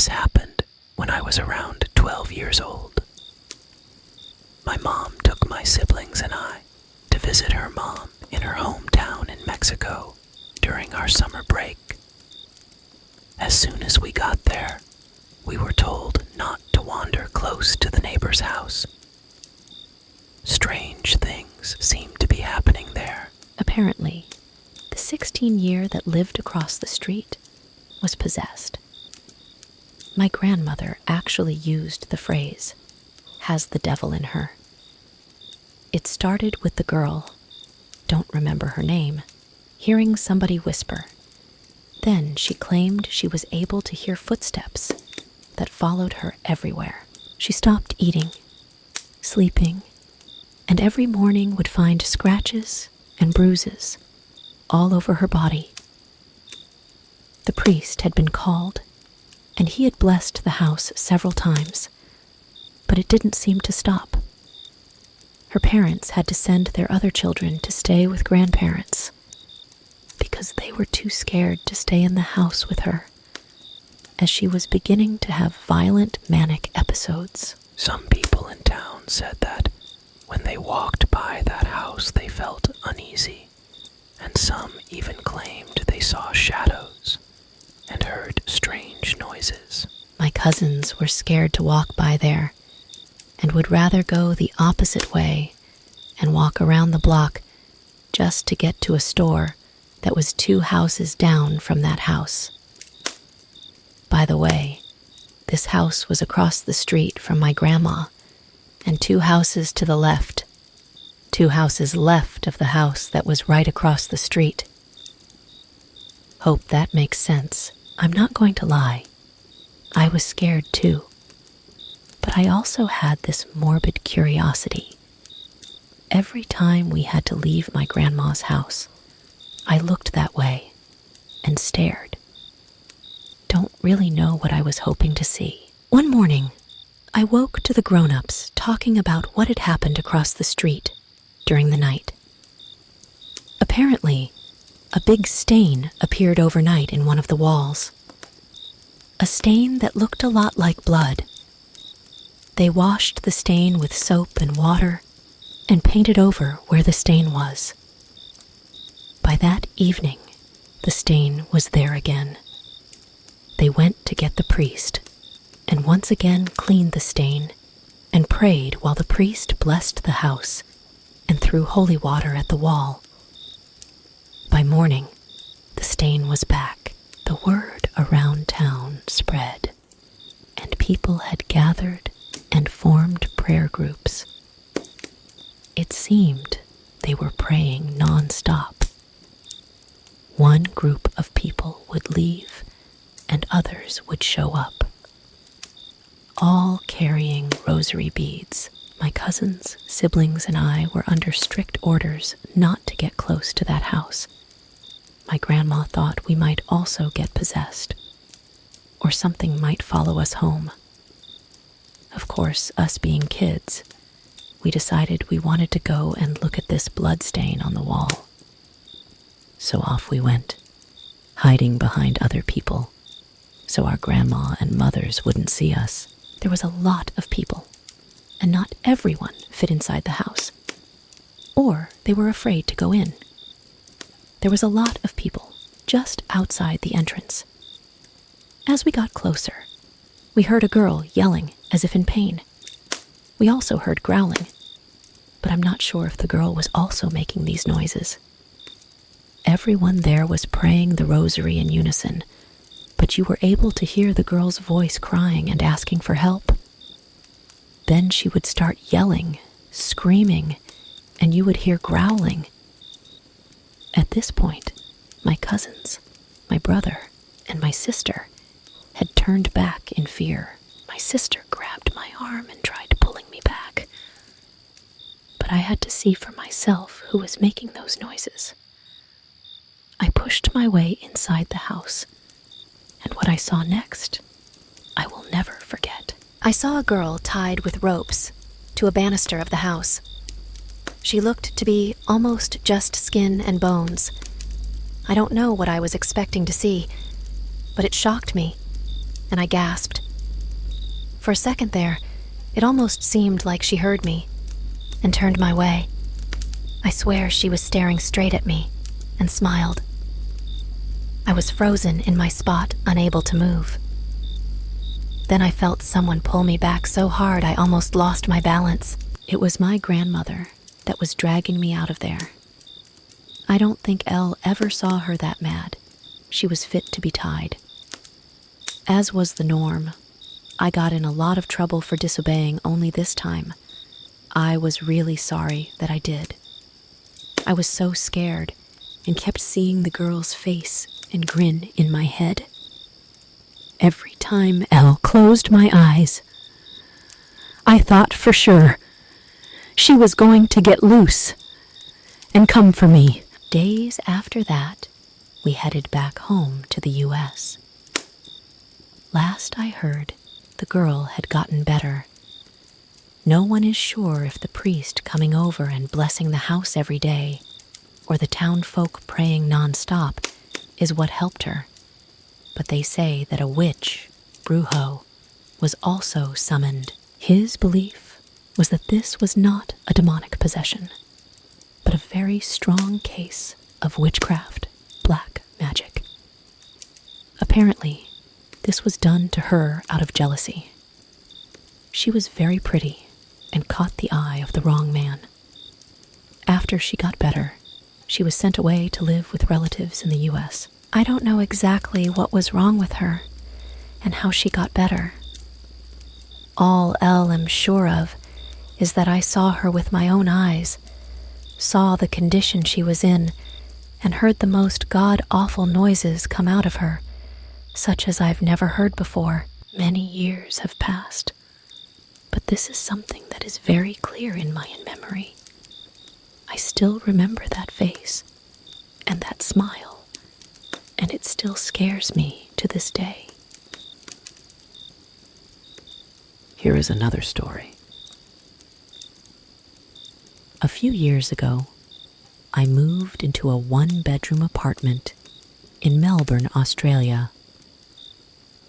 This happened when I was around 12 years old. My mom took my siblings and I to visit her mom in her hometown in Mexico during our summer break. As soon as we got there, we were told not to wander close to the neighbor's house. Strange things seemed to be happening there. Apparently, the 16-year that lived across the street was possessed. My grandmother actually used the phrase, "has the devil in her." It started with the girl, don't remember her name, hearing somebody whisper. Then she claimed she was able to hear footsteps that followed her everywhere. She stopped eating, sleeping, and every morning would find scratches and bruises all over her body. The priest had been called, and he had blessed the house several times, but it didn't seem to stop. Her parents had to send their other children to stay with grandparents because they were too scared to stay in the house with her, as she was beginning to have violent manic episodes. Some people in town said that when they walked by that house they felt uneasy, and some even claimed they saw shadows and heard strange noises. My cousins were scared to walk by there and would rather go the opposite way and walk around the block just to get to a store that was 2 houses down from that house. By the way, this house was across the street from my grandma, and 2 houses to the left, 2 houses left of the house that was right across the street. Hope that makes sense. I'm not going to lie. I was scared too. But I also had this morbid curiosity. Every time we had to leave my grandma's house, I looked that way and stared. Don't really know what I was hoping to see. One morning, I woke to the grown-ups talking about what had happened across the street during the night. Apparently, a big stain appeared overnight in one of the walls. A stain that looked a lot like blood. They washed the stain with soap and water and painted over where the stain was. By that evening, the stain was there again. They went to get the priest and once again cleaned the stain and prayed while the priest blessed the house and threw holy water at the wall. By morning, the stain was back. The word around town spread, and people had gathered and formed prayer groups. It seemed they were praying non-stop. One group of people would leave, and others would show up, all carrying rosary beads. My cousins, siblings, and I were under strict orders not to get close to that house. My grandma thought we might also get possessed, or something might follow us home. Of course, us being kids, we decided we wanted to go and look at this blood stain on the wall. So off we went, hiding behind other people, so our grandma and mothers wouldn't see us. There was a lot of people, and not everyone fit inside the house, or they were afraid to go in. There was a lot of people just outside the entrance. As we got closer, we heard a girl yelling as if in pain. We also heard growling, but I'm not sure if the girl was also making these noises. Everyone there was praying the rosary in unison, but you were able to hear the girl's voice crying and asking for help. Then she would start yelling, screaming, and you would hear growling. At this point, my cousins, my brother, and my sister had turned back in fear. My sister grabbed my arm and tried pulling me back. But I had to see for myself who was making those noises. I pushed my way inside the house, and what I saw next, I will never forget. I saw a girl tied with ropes to a banister of the house. She looked to be almost just skin and bones. I don't know what I was expecting to see, but it shocked me. and I gasped. For a second there, it almost seemed like she heard me and turned my way. I swear she was staring straight at me and smiled. I was frozen in my spot, unable to move. Then I felt someone pull me back so hard I almost lost my balance. It was my grandmother that was dragging me out of there. I don't think Elle ever saw her that mad. She was fit to be tied. As was the norm, I got in a lot of trouble for disobeying, only this time I was really sorry that I did. I was so scared and kept seeing the girl's face and grin in my head. Every time Elle closed my eyes, I thought for sure she was going to get loose and come for me. Days after that, we headed back home to the U.S. Last I heard, the girl had gotten better. No one is sure if the priest coming over and blessing the house every day, or the town folk praying non-stop, is what helped her. But they say that a witch, Brujo, was also summoned. His belief was that this was not a demonic possession, but a very strong case of witchcraft, black magic. Apparently, this was done to her out of jealousy. She was very pretty and caught the eye of the wrong man. After she got better, she was sent away to live with relatives in the U.S. I don't know exactly what was wrong with her and how she got better. All Elle am sure of is that I saw her with my own eyes, saw the condition she was in, and heard the most god-awful noises come out of her, such as I've never heard before. Many years have passed, but this is something that is very clear in my memory. I still remember that face and that smile, and it still scares me to this day. Here is another story. A few years ago, I moved into a one-bedroom apartment in Melbourne, Australia.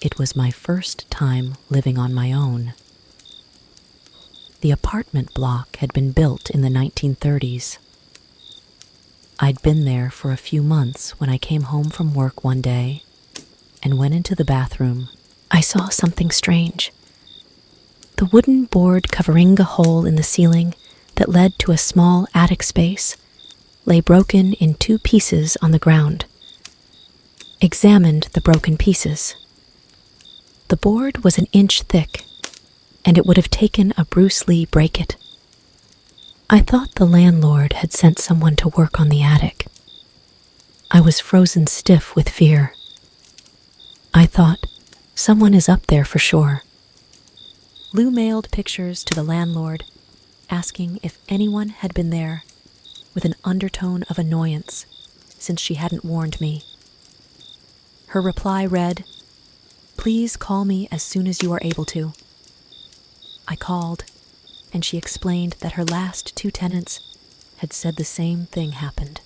It was my first time living on my own. The apartment block had been built in the 1930s. I'd been there for a few months when I came home from work one day and went into the bathroom. I saw something strange. The wooden board covering a hole in the ceiling that led to a small attic space lay broken in 2 pieces on the ground. Examined the broken pieces. The board was an inch thick, and it would have taken a Bruce Lee break it. I thought the landlord had sent someone to work on the attic. I was frozen stiff with fear. I thought, someone is up there for sure. Lou mailed pictures to the landlord, asking if anyone had been there, with an undertone of annoyance, since she hadn't warned me. Her reply read, "Please call me as soon as you are able to." I called, and she explained that her last 2 tenants had said the same thing happened.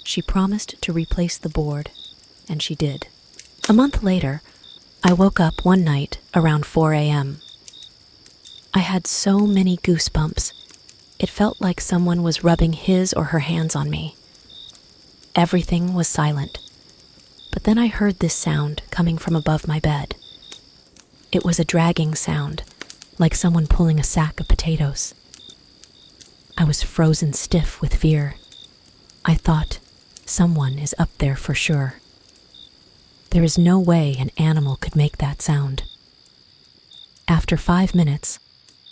She promised to replace the board, and she did. A month later, I woke up one night around 4 a.m. I had so many goosebumps, it felt like someone was rubbing his or her hands on me. Everything was silent, but then I heard this sound coming from above my bed. It was a dragging sound, like someone pulling a sack of potatoes. I was frozen stiff with fear. I thought, someone is up there for sure. There is no way an animal could make that sound. After 5 minutes,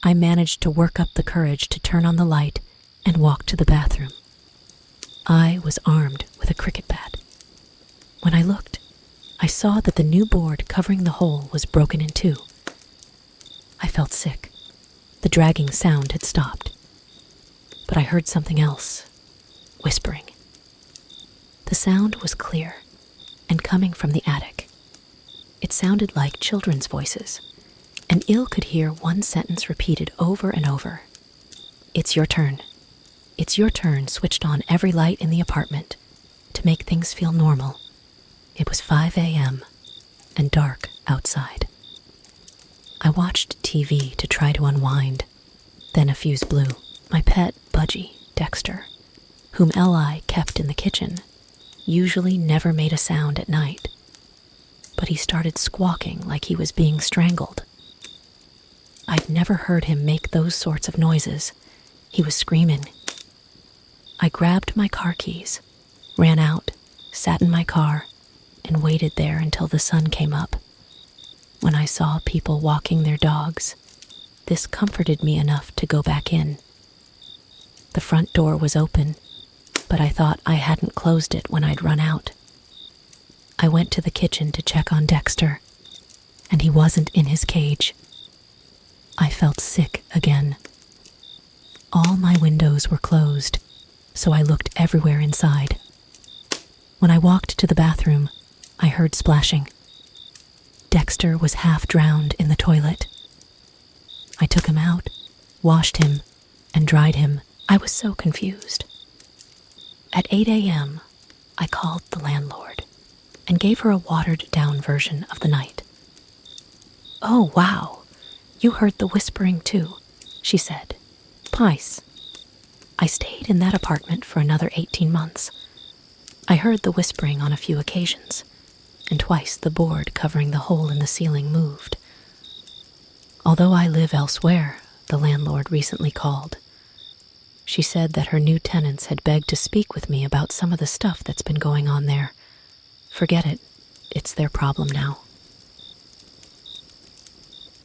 I managed to work up the courage to turn on the light and walk to the bathroom. I was armed with a cricket bat. When I looked, I saw that the new board covering the hole was broken in 2. I felt sick. The dragging sound had stopped. But I heard something else, whispering. The sound was clear and coming from the attic. It sounded like children's voices, and Il could hear one sentence repeated over and over. "It's your turn. It's your turn," switched on every light in the apartment to make things feel normal. It was 5 a.m., and dark outside. I watched TV to try to unwind. Then a fuse blew. My pet, Budgie, Dexter, whom Eli kept in the kitchen, usually never made a sound at night. But he started squawking like he was being strangled. I'd never heard him make those sorts of noises. He was screaming. I grabbed my car keys, ran out, sat in my car, and waited there until the sun came up. When I saw people walking their dogs, this comforted me enough to go back in. The front door was open, but I thought I hadn't closed it when I'd run out. I went to the kitchen to check on Dexter, and he wasn't in his cage. I felt sick again. All my windows were closed, so I looked everywhere inside. When I walked to the bathroom, I heard splashing. Dexter was half drowned in the toilet. I took him out, washed him, and dried him. I was so confused. At 8 a.m., I called the landlord and gave her a watered-down version of the night. "Oh, wow, you heard the whispering too," she said. "Nice." I stayed in that apartment for another 18 months. I heard the whispering on a few occasions, and twice the board covering the hole in the ceiling moved. Although I live elsewhere, the landlord recently called. She said that her new tenants had begged to speak with me about some of the stuff that's been going on there. Forget it. It's their problem now.